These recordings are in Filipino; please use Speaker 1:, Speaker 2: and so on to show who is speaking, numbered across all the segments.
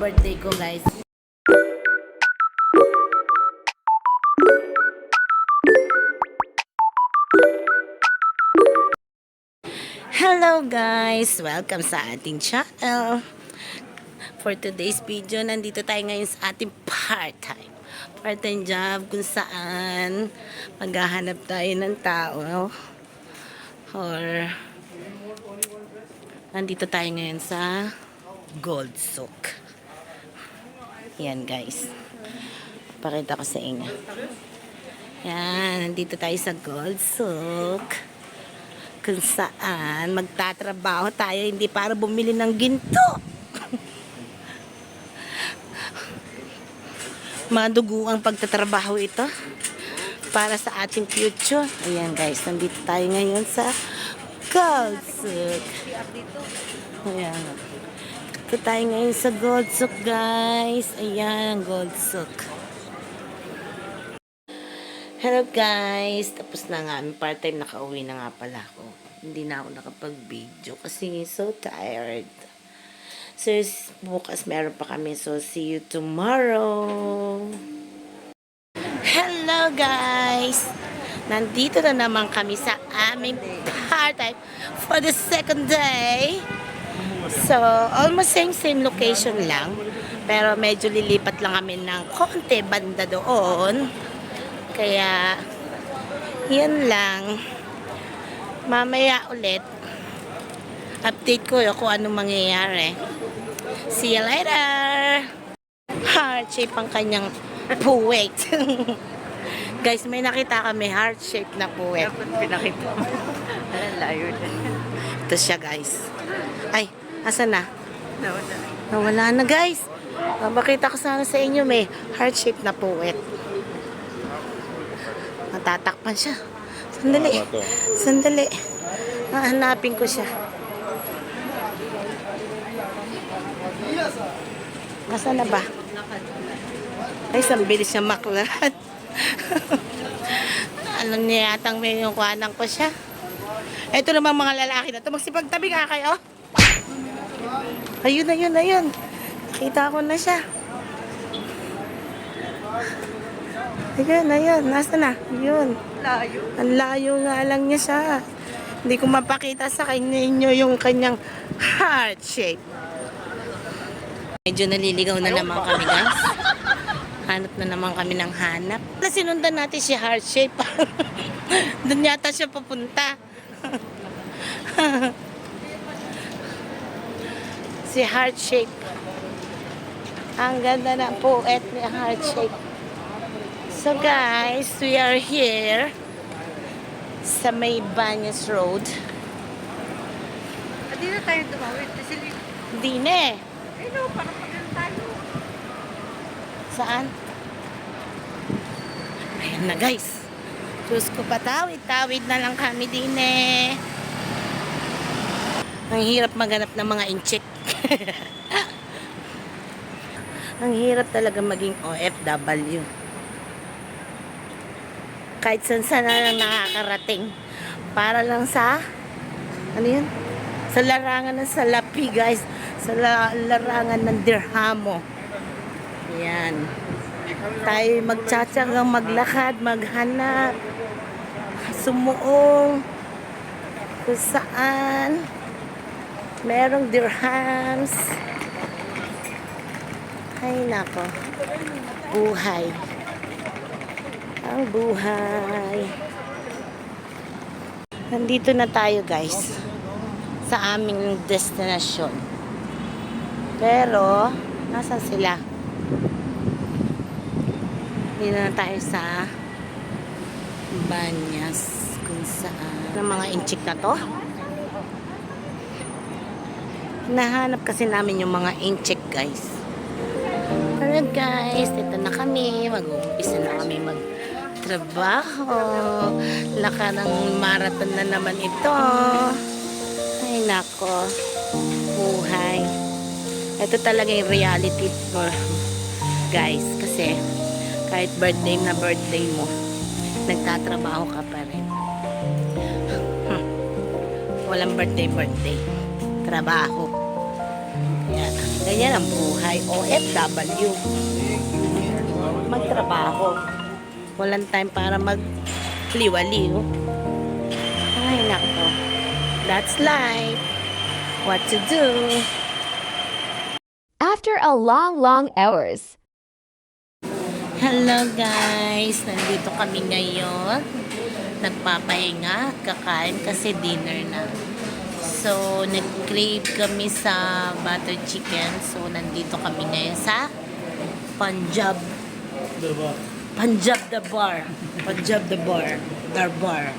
Speaker 1: birthday ko, guys. Hello guys! Welcome sa ating channel. For today's video, nandito tayo ngayon sa ating part-time job kung saan maghahanap tayo ng tao or nandito tayo ngayon sa Gold Souk. Yan guys. Pakita ko sa inyo. Yan, nandito tayo sa Gold Souk. Kung saan magtatrabaho tayo hindi para bumili ng ginto. Madugo ang pagtatrabaho ito para sa ating future. Ayan guys, nandito tayo ngayon sa Gold Souk. Ayan. Dito tayo ngayon sa Gold Souk guys. Ayan, Gold Souk. Hello guys, tapos na nga, part-time nakauwi na nga pala ako. Hindi na ako nakapag-video kasi so tired. So bukas meron pa kami, so see you tomorrow. Hello guys, nandito na naman kami sa aming part-time for the second day. So almost same location lang, pero medyo lilipat lang kami ng konti banda doon. Kaya, yan lang. Mamaya ulit, update ko kung anong mangyayari. See you later! Heart shape ang kanyang puwet. Guys, may nakita kami heart shape na puwet.
Speaker 2: Dapat pinakita mo. Alam, layo na.
Speaker 1: Ito siya guys. Ay, asan na?
Speaker 2: Nawala.
Speaker 1: Nawala na guys. Makita ko sana sa inyo may heart shape na puwet. Matatakpan siya. Sandali. Sandali. Hanapin ko siya. Nasaan na ba? Ay, sambilis siya maklad. Alam niya yatang may yung kuhanan ko siya. Ito naman mga lalaki na ito. Magsipagtabi nga kayo. Ayun, ayun, ayun. Nakita ko na siya. Ayun, ayun. Nasaan na? Ayun.
Speaker 2: Layo.
Speaker 1: Ang layo nga lang niya siya. Hindi ko mapakita sa inyo yung kanyang heart shape. Medyo naliligaw na naman kami guys. Hanap na naman kami ng hanap. Sinundan natin si heart shape. Doon yata siya papunta. Si heart shape. Ang ganda ng puwet ni heart shape. So guys, we are here sa may Banyas Road.
Speaker 2: At di na tayo tumawid. Kasi
Speaker 1: Hindi na eh.
Speaker 2: no, parang pagano tayo.
Speaker 1: Saan? Ayan na guys. Diyos ko, patawid-tawid na lang kami din eh. Ang hirap maganap ng mga incheck. Ang hirap talaga maging OFW. Kahit saan na lang nakakarating. Para lang sa, ano yun? Sa larangan ng salapi guys. Sa larangan ng dirhamo. Yan. Tayo magtsatsagang maglakad, maghanap, sumuong, kung saan merong dirhams. Ay nako, buhay. Ang buhay. Nandito na tayo guys sa aming destination. Pero nasaan sila? Dito na tayo sa Banyas kung saan ng mga inchik na to. Hinahanap kasi namin yung mga inchik guys. Pero guys, ito na kami. Mag-uumpisa na kami magtrabaho. Laka ng marathon na naman ito. Ay nako, buhay. Ito talaga yung reality for guys. Kasi kahit birthday na birthday mo, nagtatrabaho ka pa rin. Walang birthday. Trabaho. Yan. Ganyan ang buhay. OFW. Magtrabaho. Walang time para magliwaliw. Ay, nako. That's life. What to do?
Speaker 3: After a long hours.
Speaker 1: Hello guys! Nandito kami ngayon. Nagpapahinga, kakain kasi dinner na. So, nag-crave kami sa butter chicken. So, nandito kami ngayon sa Punjab. Punjab the bar. Punjab the bar. Our bar.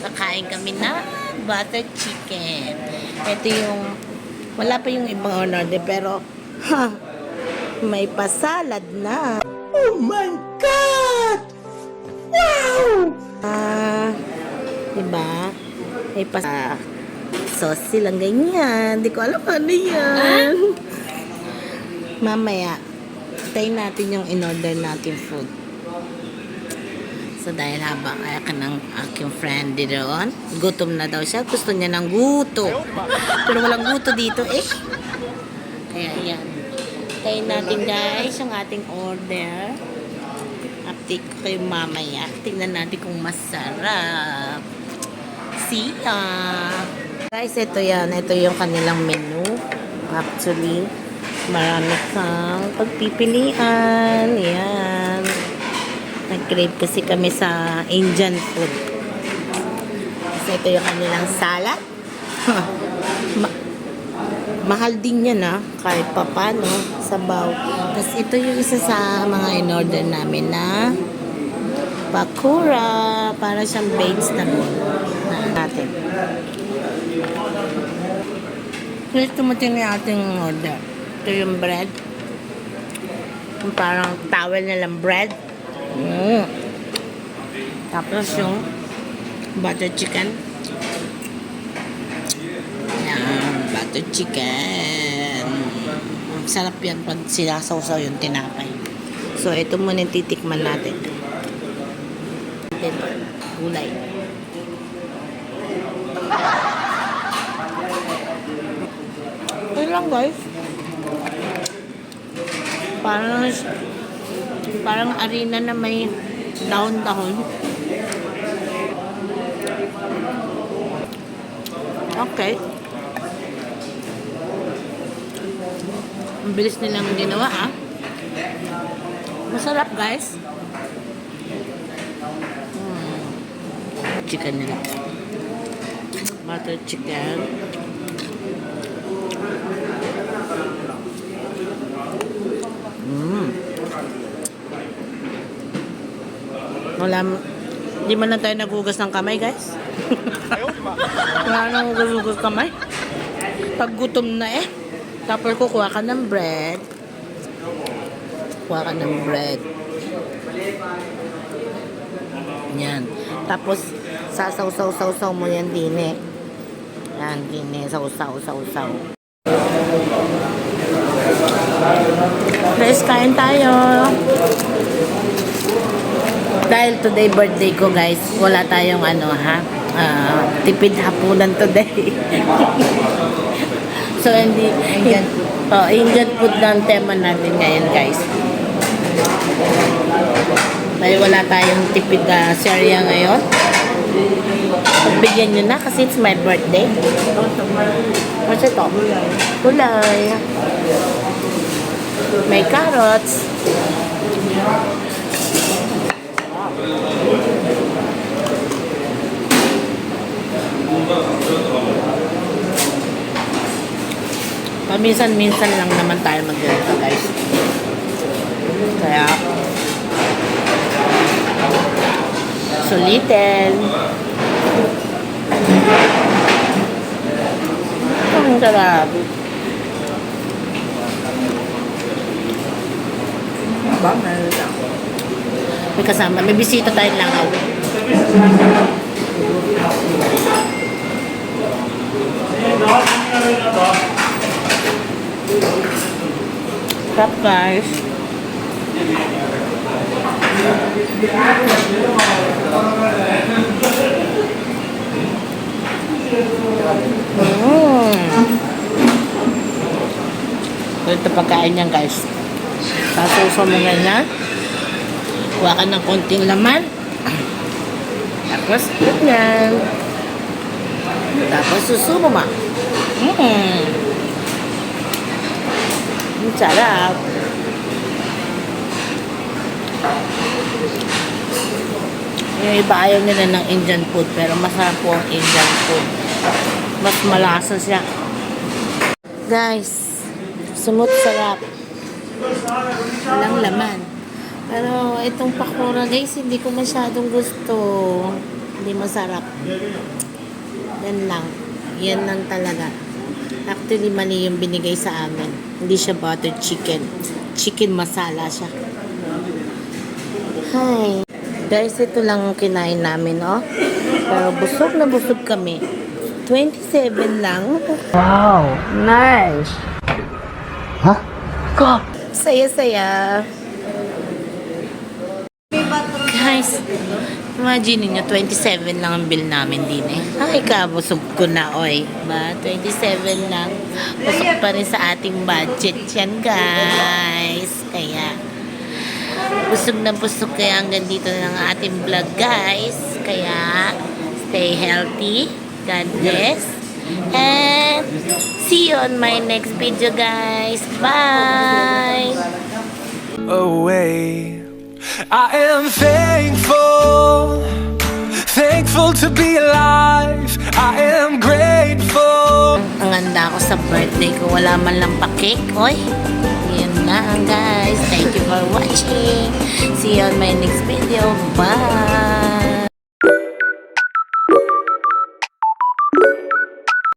Speaker 1: Kakain kami na butter chicken. Ito yung, wala pa yung ibang order, pero, may pasalad na. Oh my God! Wow! Diba? May sauce lang ganyan. Hindi ko alam ano yan. Mamaya, tayo natin yung in-order natin food. So, dahil habang kaya ka ng aking friend doon, gutom na daw siya. Gusto niya ng guto. Pero walang guto dito eh. Kaya yan. Tayo natin guys yung ating order. Update ko kayo mamaya. Tingnan natin kung masarap. See ya! Guys, ito yan. Ito yung kanilang menu. Actually, marami kang pagpipilian. Yan. Nag-crave kasi kami sa Indian food. Kasi ito yung kanilang salad. Mahal din yan kahit pa paano, sabaw. Tapos ito yung isa sa mga in-order namin na pakura, para siyang vegetable na natin. Please tumating yung ating order. Ito yung bread. Yung parang towel na lang bread. Tapos yung butter chicken. Butter chicken. Sarap yan pag sinasawsaw yung tinapay. So, ito muna yung titikman natin. Ito, gulay. Ito lang guys. Parang arena na may dahon-dahon. Okay. Ang bilis nilang ginawa Masarap guys. Chicken nila. Butter chicken. Wala, di man na tayo nagugas ng kamay guys. Wala nang hugas kamay. Pag gutom na tapos kukuha ka ng bread. Kuha ka ng bread. Yan. Tapos, sasaw-saw-saw mo yan din Yan, din saw-saw-saw-saw. Guys, kain tayo. Dahil today birthday ko guys, wala tayong tipid hapunan today. So, Indian food na ang tema natin ngayon, guys. Dahil wala tayong tipid na serya ngayon. Bigyan nyo na kasi it's my birthday. What's ito? Gulay. May carrots. Paminsan-minsan lang naman tayo mag-ganito guys. Kaya sulitin. Ang sarap. May kasama. May bisita tayong langaw. Sarap guys. Ito pagkain niyan guys. Sasuso mo ganyan. Kuha ka ng konting laman. Tapos, ganyan. Tapos, susubo mo. Ang sarap. Yung iba ayaw nila ng Indian food, pero masarap po ang Indian food. Mas malasa siya. Guys, sumut sarap. Walang laman. Pero itong pakora guys, hindi ko masyadong gusto. Hindi masarap. Yan lang. Yan lang talaga. Actually, mali yung binigay sa amin. Hindi siya buttered chicken. Chicken masala siya. Hi. Guys, ito lang ang kinain namin, oh. Pero busog na busog kami. 27 lang.
Speaker 3: Wow, nice.
Speaker 4: Hah?
Speaker 3: Go.
Speaker 1: Saya-saya. Guys, imagine niyo 27 lang ang bill namin din eh. Ay, kabusog ko na, oy. Ba, 27 lang. Busog pa rin sa ating budget yan, guys. Kaya, busog na busog. Kaya hanggang dito na ang ating vlog, guys. Kaya, stay healthy. God bless. And, see you on my next video, guys. Bye!
Speaker 5: Away. I am thankful, thankful to be alive. I am grateful.
Speaker 1: Ang handa ko sa birthday ko. Wala man lang pa-cake. Oy, yun lang, guys. Thank you for watching. See you on my next video. Bye!